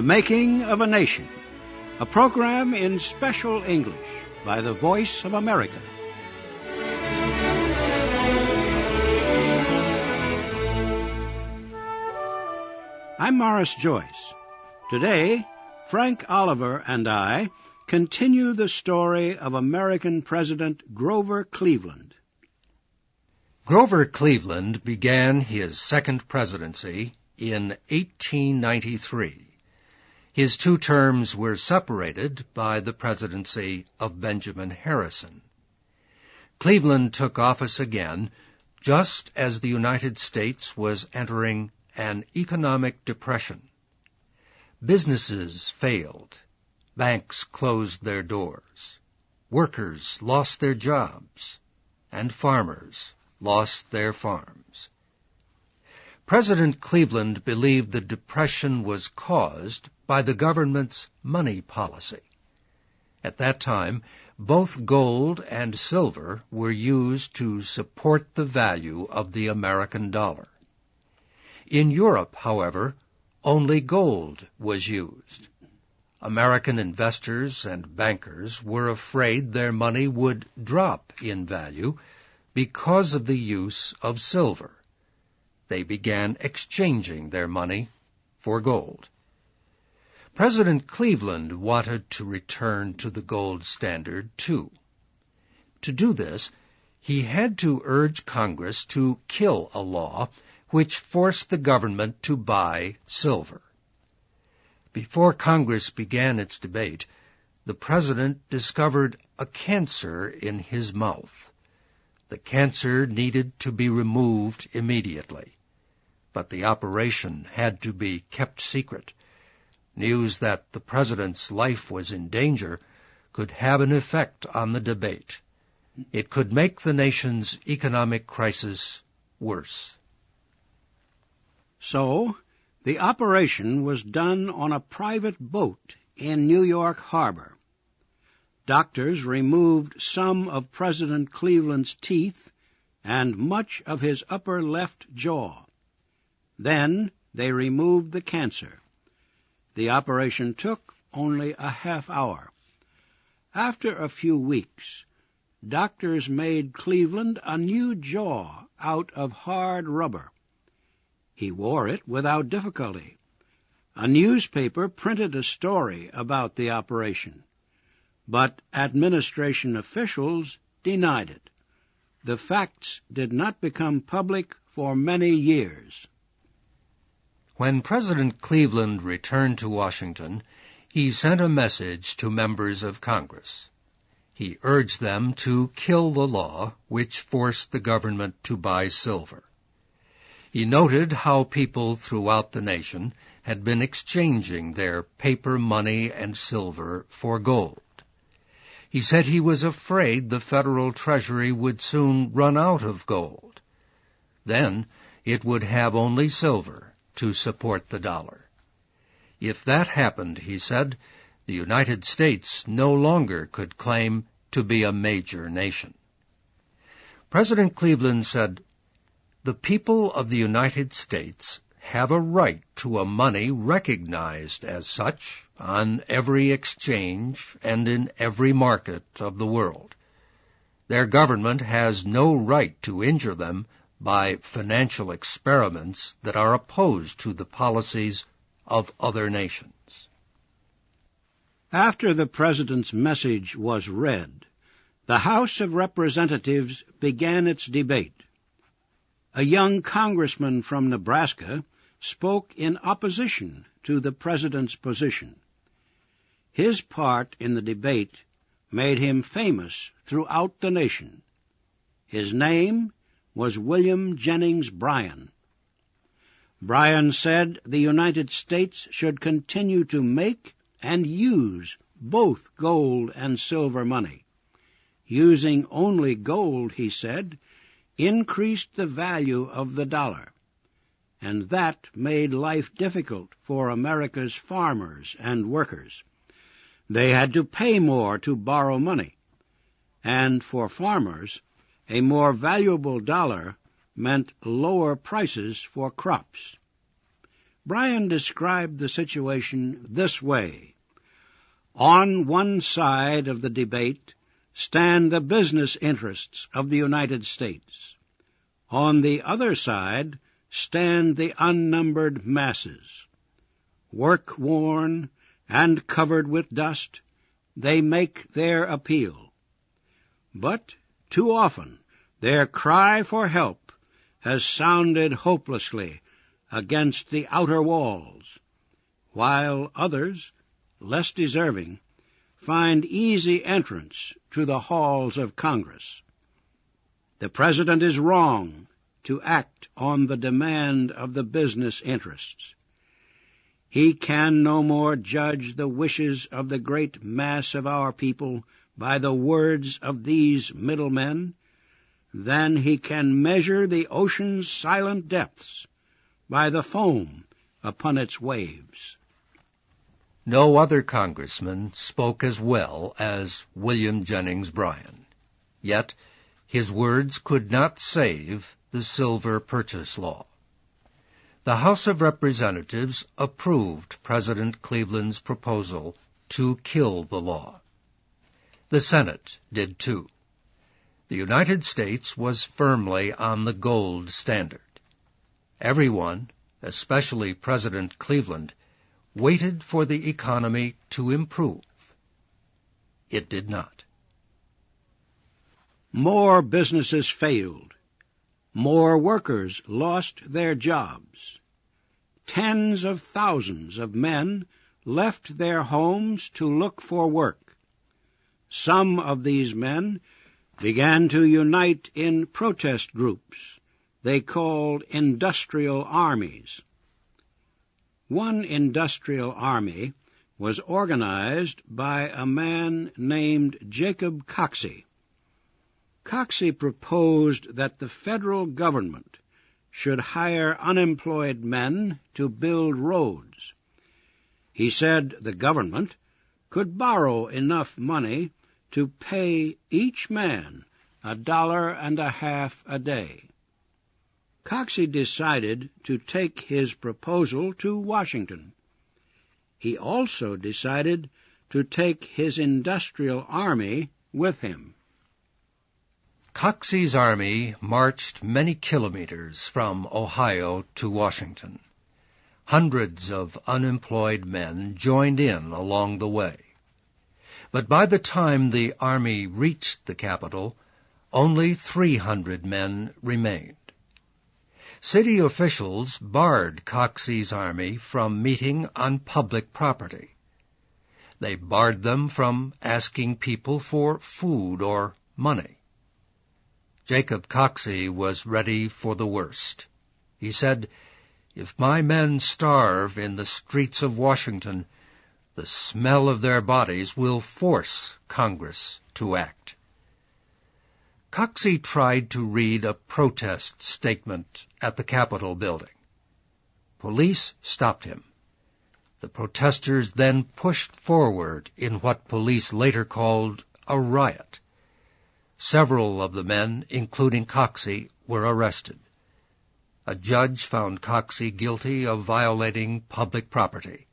Making of a Nation, a program in special English by the Voice of America. I'm Morris Joyce. Today, Frank Oliver and I continue the story of American President Grover Cleveland. Grover Cleveland began his second presidency in 1893. His two terms were separated by the presidency of Benjamin Harrison. Cleveland took office again just as the United States was entering an economic depression. Businesses failed. Banks closed their doors. Workers lost their jobs. And farmers lost their farms. President Cleveland believed the depression was caused by the government's money policy. At that time, both gold and silver were used to support the value of the American dollar. In Europe, however, only gold was used. American investors and bankers were afraid their money would drop in value because of the use of silver. They began exchanging their money for gold. President Cleveland wanted to return to the gold standard, too. To do this, he had to urge Congress to kill a law which forced the government to buy silver. Before Congress began its debate, the president discovered a cancer in his mouth. The cancer needed to be removed immediately, but the operation had to be kept secret. News that the president's life was in danger could have an effect on the debate. It could make the nation's economic crisis worse. So, the operation was done on a private boat in New York Harbor. Doctors removed some of President Cleveland's teeth and much of his upper left jaw. Then they removed the cancer. The operation took only a half hour. After a few weeks, doctors made Cleveland a new jaw out of hard rubber. He wore it without difficulty. A newspaper printed a story about the operation, but administration officials denied it. The facts did not become public for many years. When President Cleveland returned to Washington, he sent a message to members of Congress. He urged them to kill the law which forced the government to buy silver. He noted how people throughout the nation had been exchanging their paper money and silver for gold. He said he was afraid the Federal Treasury would soon run out of gold. Then it would have only silver to support the dollar. If that happened, he said, the United States no longer could claim to be a major nation. President Cleveland said, "The people of the United States have a right to a money recognized as such on every exchange and in every market of the world. Their government has no right to injure them by financial experiments that are opposed to the policies of other nations." After the president's message was read, the House of Representatives began its debate. A young congressman from Nebraska spoke in opposition to the president's position. His part in the debate made him famous throughout the nation. His name was William Jennings Bryan. Bryan said the United States should continue to make and use both gold and silver money. Using only gold, he said, increased the value of the dollar, and that made life difficult for America's farmers and workers. They had to pay more to borrow money, and for farmers, a more valuable dollar meant lower prices for crops. Bryan described the situation this way. On one side of the debate stand the business interests of the United States. On the other side stand the unnumbered masses. Work-worn and covered with dust, they make their appeal. But too often their cry for help has sounded hopelessly against the outer walls, while others, less deserving, find easy entrance to the halls of Congress. The President is wrong to act on the demand of the business interests. He can no more judge the wishes of the great mass of our people by the words of these middlemen than he can measure the ocean's silent depths by the foam upon its waves. No other congressman spoke as well as William Jennings Bryan. Yet his words could not save the Silver Purchase Law. The House of Representatives approved President Cleveland's proposal to kill the law. The Senate did too. The United States was firmly on the gold standard. Everyone, especially President Cleveland, waited for the economy to improve. It did not. More businesses failed. More workers lost their jobs. Tens of thousands of men left their homes to look for work. Some of these men began to unite in protest groups they called industrial armies. One industrial army was organized by a man named Jacob Coxey. Coxey proposed that the federal government should hire unemployed men to build roads. He said the government could borrow enough money to pay each man $1.50 a day. Coxey decided to take his proposal to Washington. He also decided to take his industrial army with him. Coxey's army marched many kilometers from Ohio to Washington. Hundreds of unemployed men joined in along the way. But by the time the army reached the capital, only 300 men remained. City officials barred Coxey's army from meeting on public property. They barred them from asking people for food or money. Jacob Coxey was ready for the worst. He said, "If my men starve in the streets of Washington, the smell of their bodies will force Congress to act." Coxey tried to read a protest statement at the Capitol building. Police stopped him. The protesters then pushed forward in what police later called a riot. Several of the men, including Coxey, were arrested. A judge found Coxey guilty of violating public property.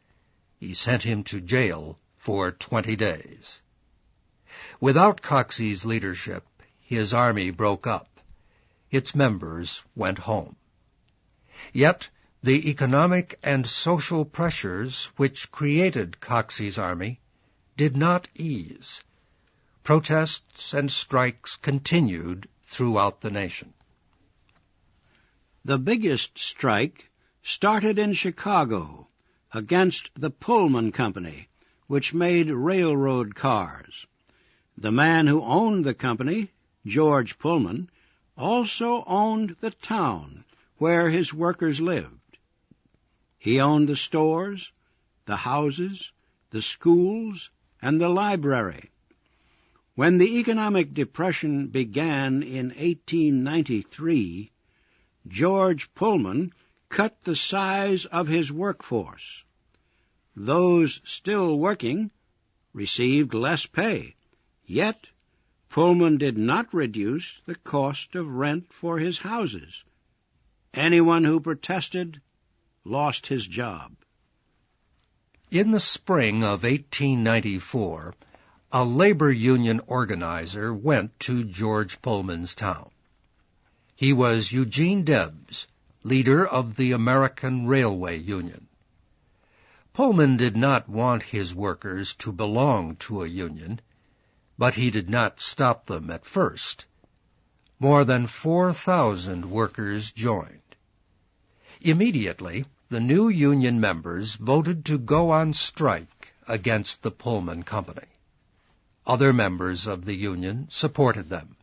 He sent him to jail for 20 days. Without Coxey's leadership, his army broke up. Its members went home. Yet the economic and social pressures which created Coxey's army did not ease. Protests and strikes continued throughout the nation. The biggest strike started in Chicago against the Pullman Company, which made railroad cars. The man who owned the company, George Pullman, also owned the town where his workers lived. He owned the stores, the houses, the schools, and the library. When the economic depression began in 1893, George Pullman cut the size of his workforce. Those still working received less pay, yet Pullman did not reduce the cost of rent for his houses. Anyone who protested lost his job. In the spring of 1894, a labor union organizer went to George Pullman's town. He was Eugene Debs, leader of the American Railway Union. Pullman did not want his workers to belong to a union, but he did not stop them at first. More than 4,000 workers joined. Immediately, the new union members voted to go on strike against the Pullman Company. Other members of the union supported them.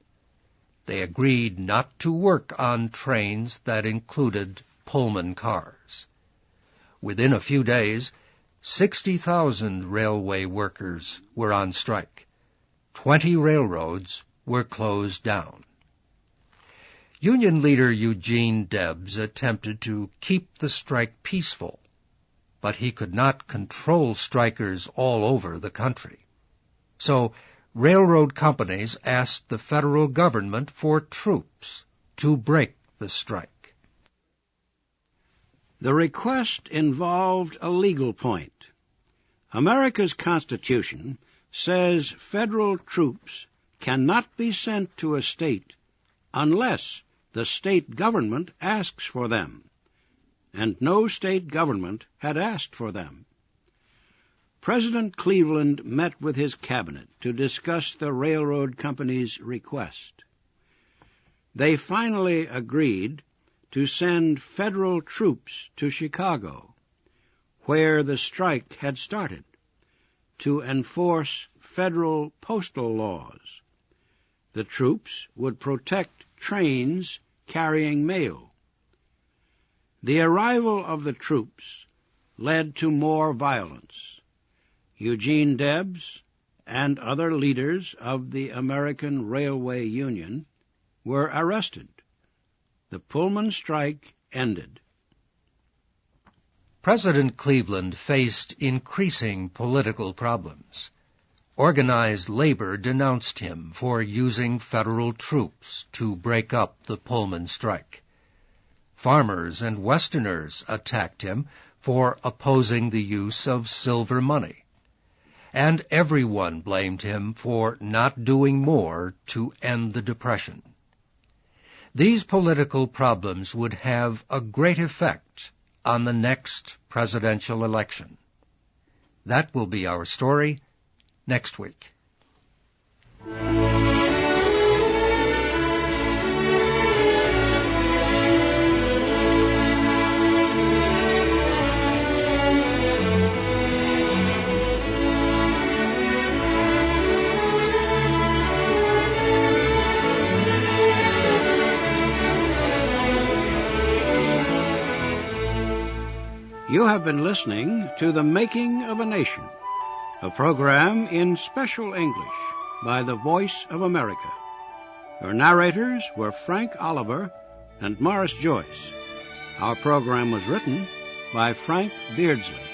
They agreed not to work on trains that included Pullman cars. Within a few days, 60,000 railway workers were on strike. 20 railroads were closed down. Union leader Eugene Debs attempted to keep the strike peaceful, but he could not control strikers all over the country. So railroad companies asked the federal government for troops to break the strike. The request involved a legal point. America's Constitution says federal troops cannot be sent to a state unless the state government asks for them, and no state government had asked for them. President Cleveland met with his cabinet to discuss the railroad company's request. They finally agreed to send federal troops to Chicago, where the strike had started, to enforce federal postal laws. The troops would protect trains carrying mail. The arrival of the troops led to more violence. Eugene Debs and other leaders of the American Railway Union were arrested. The Pullman strike ended. President Cleveland faced increasing political problems. Organized labor denounced him for using federal troops to break up the Pullman strike. Farmers and Westerners attacked him for opposing the use of silver money. And everyone blamed him for not doing more to end the Depression. These political problems would have a great effect on the next presidential election. That will be our story next week. You have been listening to The Making of a Nation, a program in special English by the Voice of America. Your narrators were Frank Oliver and Morris Joyce. Our program was written by Frank Beardsley.